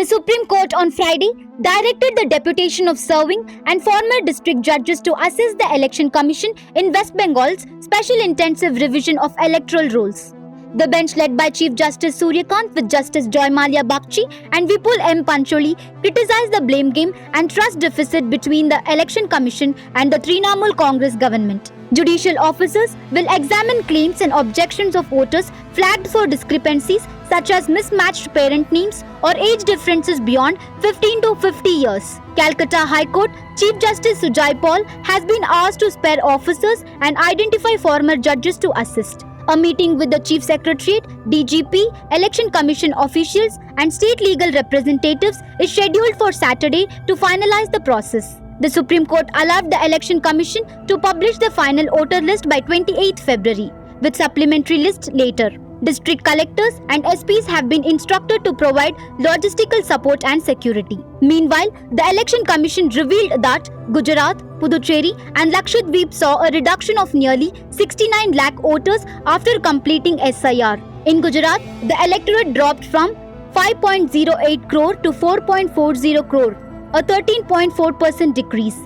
The Supreme Court on Friday directed the deputation of serving and former district judges to assist the Election Commission in West Bengal's special intensive revision of electoral rules. The bench led by Chief Justice Suryakant with Justice Joy Malia Bagchi and Vipul M. Pancholi criticized the blame game and trust deficit between the Election Commission and the Trinamool Congress government. Judicial officers will examine claims and objections of voters flagged for discrepancies such as mismatched parent names or age differences beyond 15 to 50 years. Calcutta High Court Chief Justice Sujay Paul has been asked to spare officers and identify former judges to assist. A meeting with the Chief Secretariat, DGP, Election Commission officials and state legal representatives is scheduled for Saturday to finalize the process. The Supreme Court allowed the Election Commission to publish the final voter list by 28 February, with supplementary list later. District collectors and SPs have been instructed to provide logistical support and security. Meanwhile, the Election Commission revealed that Gujarat, Puducherry and Lakshadweep saw a reduction of nearly 69 lakh voters after completing SIR. In Gujarat, the electorate dropped from 5.08 crore to 4.40 crore, a 13.4% decrease.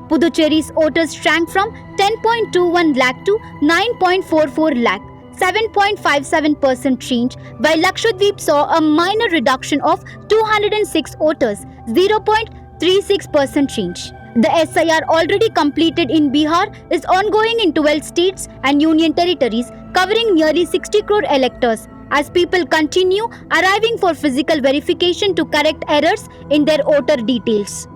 Puducherry's voters shrank from 10.21 lakh to 9.44 lakh, 7.57% change, while Lakshadweep saw a minor reduction of 206 voters, 0.36% change. The SIR already completed in Bihar is ongoing in 12 states and union territories, covering nearly 60 crore electors, as people continue arriving for physical verification to correct errors in their voter details.